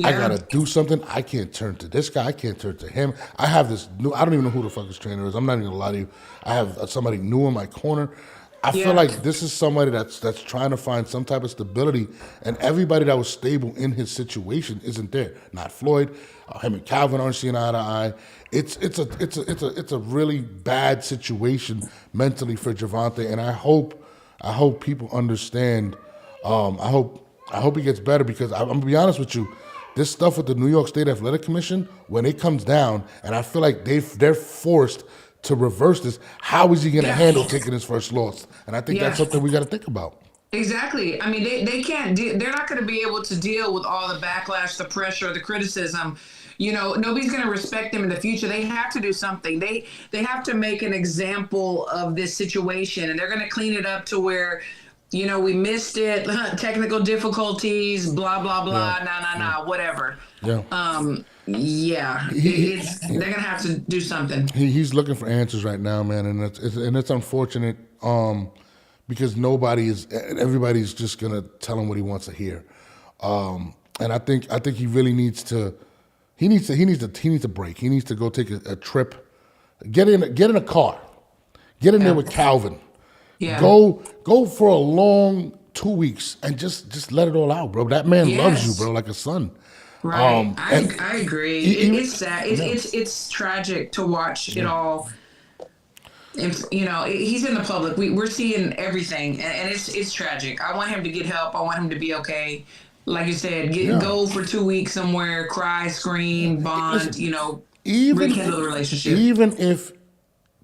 D: I got to do something. I can't turn to this guy. I can't turn to him. I have this new, I don't even know who the fuck his trainer is. I'm not even going to lie to you. I have somebody new in my corner. I feel like this is somebody that's trying to find some type of stability, and everybody that was stable in his situation isn't there. Not Floyd. Him and Calvin aren't seeing eye to eye. It's a really bad situation mentally for Gervonta, and I hope people understand. I hope he gets better, because I'm gonna be honest with you. This stuff with the New York State Athletic Commission, when it comes down, and I feel like they're forced to reverse this, how is he going to handle taking his first loss? And I think that's something we got to think about.
E: Exactly. I mean, they can't. They're not going to be able to deal with all the backlash, the pressure, the criticism. Nobody's going to respect them in the future. They have to do something. They have to make an example of this situation, and they're going to clean it up to where, we missed it, technical difficulties, blah blah blah, whatever. Yeah. They're gonna have to do something.
D: He's looking for answers right now, man, and it's unfortunate because everybody's just gonna tell him what he wants to hear, and I think he really needs to break. He needs to go take a trip, get in a car, get in there with Calvin, go for a long 2 weeks and just let it all out, bro. That man loves you, bro, like a son.
E: Right, I agree. It's sad. It's tragic to watch it all. He's in the public. We're seeing everything, and it's tragic. I want him to get help. I want him to be okay. Like you said, go for 2 weeks somewhere, cry, scream, bond. Listen, rekindle the relationship. Even
D: if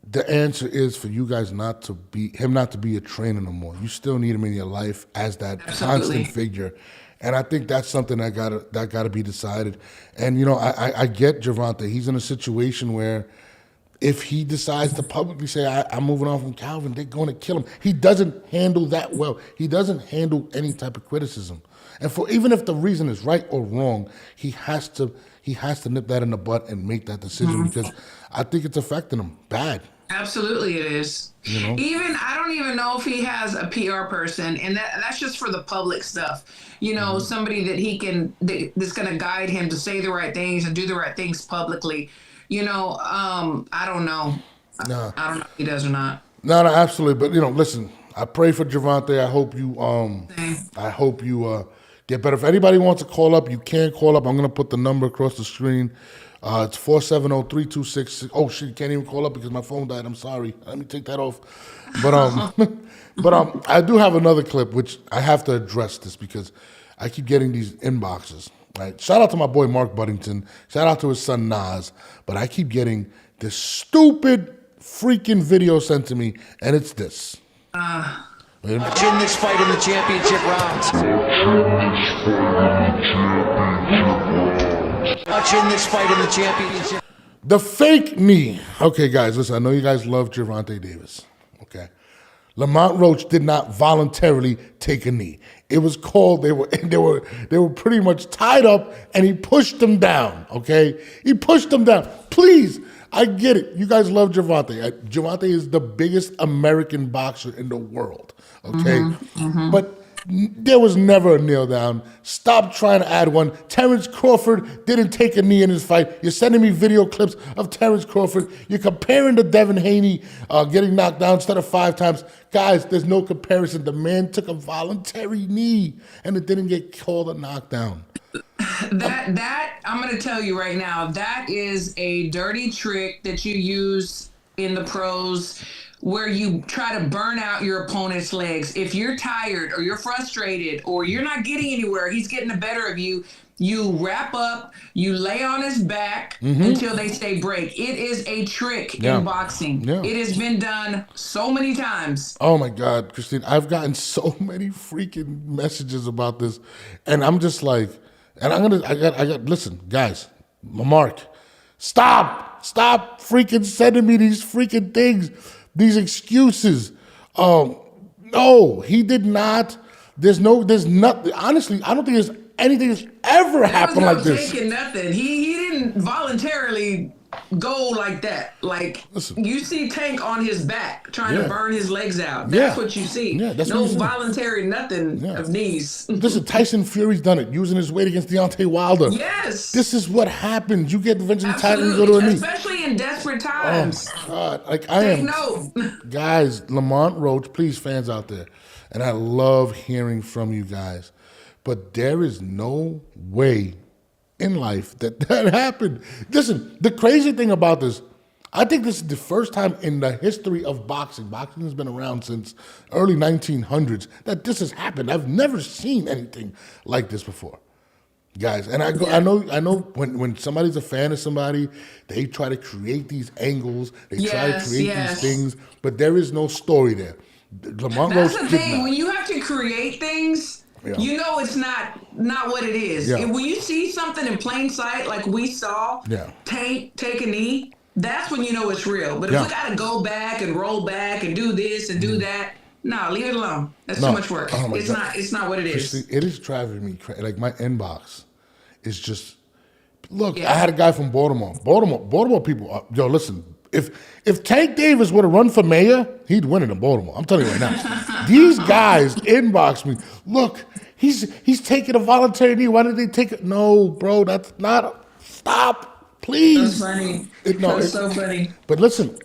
D: the answer is for you guys not to be a trainer no more, you still need him in your life as that constant figure. And I think that's something that gotta be decided. And I get Gervonta. He's in a situation where if he decides to publicly say I'm moving on from Calvin, they're going to kill him. He doesn't handle that well. He doesn't handle any type of criticism. And even if the reason is right or wrong, he has to nip that in the butt and make that decision, because I think it's affecting him bad.
E: Absolutely, it is. I don't even know if he has a PR person, and that's just for the public stuff. Somebody that that's going to guide him to say the right things and do the right things publicly. I don't know. No. I don't know if he does or not.
D: No, absolutely. But listen, I pray for Gervonta. I hope you get better. If anybody wants to call up, you can call up. I'm going to put the number across the screen. It's 470-3266. Oh shit, you can't even call up because my phone died. I'm sorry. Let me take that off. But I do have another clip which I have to address this because I keep getting these inboxes. Right? Shout out to my boy Mark Buddington. Shout out to his son Nas. But I keep getting this stupid freaking video sent to me, and it's this.
B: Watching this fight in the championship rounds. Watching this fight in the championship.
D: The fake knee. Okay, guys, listen, I know you guys love Gervonta Davis. Okay. Lamont Roach did not voluntarily take a knee. It was called, they were pretty much tied up and he pushed them down, okay? He pushed them down. Please, I get it. You guys love Gervonta. Gervonta is the biggest American boxer in the world, okay? But there was never a kneel down. Stop trying to add one. Terrence Crawford didn't take a knee in his fight. You're sending me video clips of Terrence Crawford. You're comparing to Devin Haney getting knocked down instead of 5 times. Guys, there's no comparison. The man took a voluntary knee and it didn't get called a knockdown.
E: That I'm going to tell you right now, that is a dirty trick that you use in the pros where you try to burn out your opponent's legs. If you're tired or you're frustrated or you're not getting anywhere, he's getting the better of you, you wrap up, you lay on his back until they say break. It is a trick in boxing. Yeah. It has been done so many times.
D: Oh my God, Christine, I've gotten so many freaking messages about this. And I'm just like, and I got, listen, guys, Mark, stop freaking sending me these freaking things. These excuses. No, he did not. There's nothing. Honestly, I don't think there's anything that's ever happened like this.
E: Taking nothing. He didn't voluntarily go like that. Like, listen, you see Tank on his back trying to burn his legs out. That's what you see. Yeah, that's no voluntary nothing of knees.
D: Listen, Tyson Fury's done it, using his weight against Deontay Wilder.
E: Yes.
D: This is what happens. You get eventually tired and you go to a knee.
E: Especially in desperate times.
D: Oh, God. Like,
E: Take note.
D: Guys, Lamont Roach, please, fans out there, and I love hearing from you guys, but there is no way in life that happened. Listen, the crazy thing about this, I think this is the first time in the history of boxing has been around since early 1900s, that this has happened. I've never seen anything like this before, guys. And I know when somebody's a fan of somebody, they try to create these angles, they try to create these things, but there is no story there. Lamont Roach
E: That's the thing, when you have to create things, you know it's not what it is. Yeah. When you see something in plain sight, like we saw, take a knee, that's when you know it's real. But if we got to go back and roll back and do this and do that, no, leave it alone. That's too much work. Oh it's not what it is.
D: It is driving me crazy. Like, my inbox is just, look, I had a guy from Baltimore people, yo, listen, if Tank Davis would have run for mayor, he'd win it in Baltimore. I'm telling you right now. These guys inbox me. Look, he's taking a voluntary knee. Why did they take it? No, bro, that's not. Stop, please.
E: That's funny. That's so funny.
D: But listen,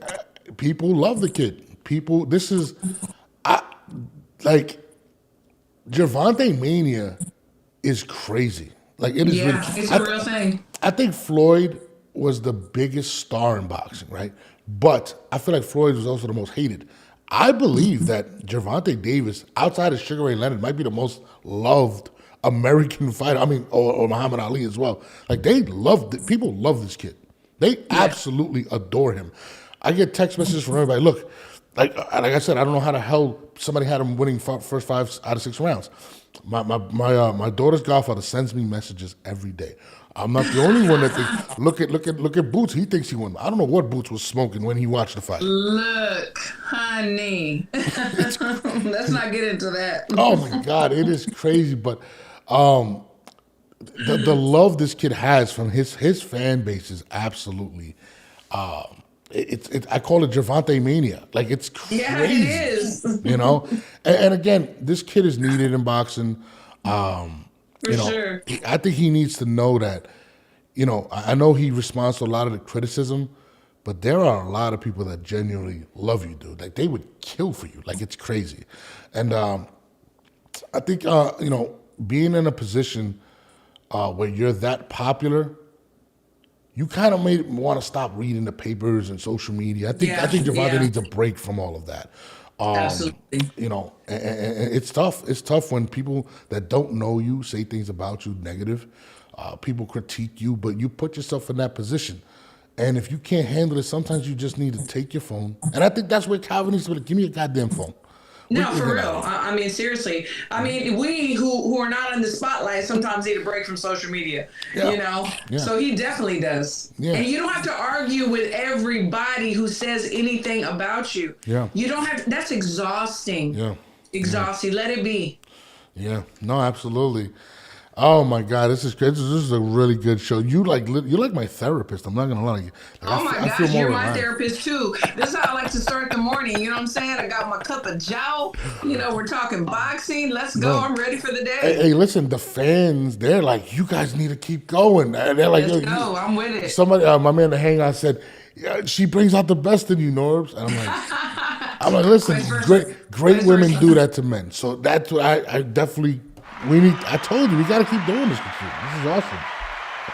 D: people love the kid. Like, Gervonta Mania is crazy. Like, it is.
E: Yeah, really, it's a real thing.
D: I think Floyd was the biggest star in boxing, right? But I feel like Floyd was also the most hated. I believe that Gervonta Davis, outside of Sugar Ray Leonard, might be the most loved American fighter. I mean, or Muhammad Ali as well. Like, people love this kid. They absolutely adore him. I get text messages from everybody. Look, like I said, I don't know how the hell somebody had him winning first 5 out of 6 rounds. My daughter's godfather sends me messages every day. I'm not the only one that thinks, look at Boots. He thinks he won. I don't know what Boots was smoking when he watched the fight.
E: Look, honey. Let's not get into that.
D: Oh my God, it is crazy. But the love this kid has from his fan base is absolutely I call it Gervonta Mania. Like, it's crazy.
E: Yeah, it is.
D: You know? And again, this kid is needed in boxing.
E: For sure.
D: I think he needs to know that, I know he responds to a lot of the criticism, but there are a lot of people that genuinely love you, dude. Like, they would kill for you. Like, it's crazy. And I think, being in a position where you're that popular, you kind of made want to stop reading the papers and social media. I think Gervonta needs a break from all of that.
E: Absolutely.
D: You know, and it's tough. It's tough when people that don't know you say things about you negative. People critique you, but you put yourself in that position. And if you can't handle it, sometimes you just need to take your phone. And I think that's where Calvin needs to give me a goddamn phone.
E: No, for real. I mean, seriously. I mean, we who are not in the spotlight sometimes need a break from social media, you know?
D: Yeah.
E: So he definitely does.
D: Yeah.
E: And you don't have to argue with everybody who says anything about you.
D: Yeah.
E: You don't have to. That's exhausting.
D: Yeah.
E: Exhausting. Let it be.
D: Yeah. No, absolutely. Oh my God, this is great. This is a really good show. You're like my therapist. I'm not gonna lie.
E: Oh my gosh, you're my therapist too. This is how I like to start the morning. You know what I'm saying? I got my cup of joe. You know, we're talking boxing. Let's go. I'm ready for the day.
D: Hey, listen, the fans, they're like, you guys need to keep going. They're like,
E: let's go. I'm with it.
D: Somebody, my man, the hangout said, yeah, she brings out the best in you, Norbs. And I'm like, listen, great women do that to men. So that's what I definitely. I told you, we got to keep doing this with you. This is awesome.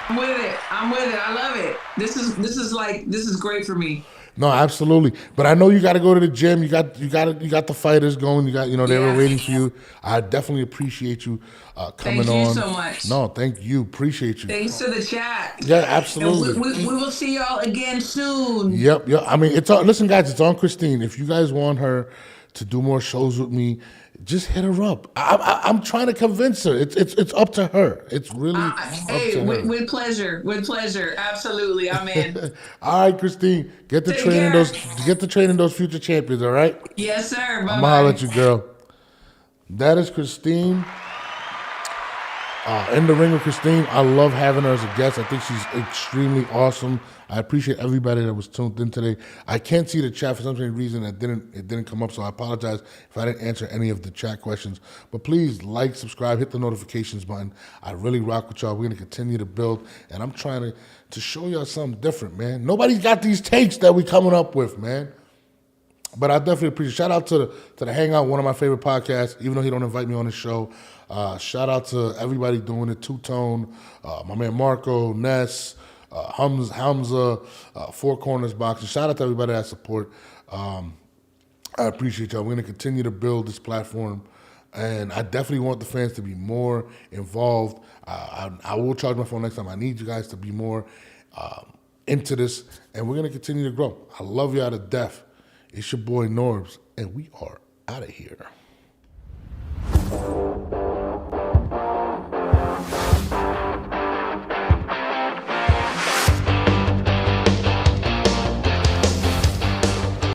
E: I'm with it. I love it. This is great for me.
D: No, absolutely. But I know you got to go to the gym. You got the fighters going. They were waiting for you. I definitely appreciate you coming on.
E: Thank you so much.
D: No, thank you. Appreciate you.
E: Thanks to the chat.
D: Yeah, absolutely.
E: We will see y'all again soon.
D: Yep. I mean, listen, guys, it's on Christine. If you guys want her to do more shows with me, just hit her up. I'm trying to convince her. It's up to her. It's really up to her.
E: With pleasure. Absolutely, I'm in.
D: All right, Christine, get to training those future champions. All right.
E: Yes, sir. Bye-bye.
D: I'm gonna holler at you, girl. That is Christine. In the ring with Christine. I love having her as a guest. I think she's extremely awesome. I appreciate everybody that was tuned in today. I can't see the chat for some reason. It didn't come up, so I apologize if I didn't answer any of the chat questions. But please like, subscribe, hit the notifications button. I really rock with y'all. We're gonna continue to build, and I'm trying to show y'all something different, man. Nobody's got these takes that we coming up with, man. But I definitely appreciate. Shout out to the Hangout, one of my favorite podcasts. Even though he don't invite me on his show, shout out to everybody doing it. Two Tone, my man Marco, Ness, Hamza, Four Corners Boxing. Shout out to everybody that support. I appreciate y'all. We're gonna continue to build this platform, and I definitely want the fans to be more involved. I will charge my phone next time. I need you guys to be more into this, and we're gonna continue to grow. I love you out of death. It's your boy Norbs, and we are out of here.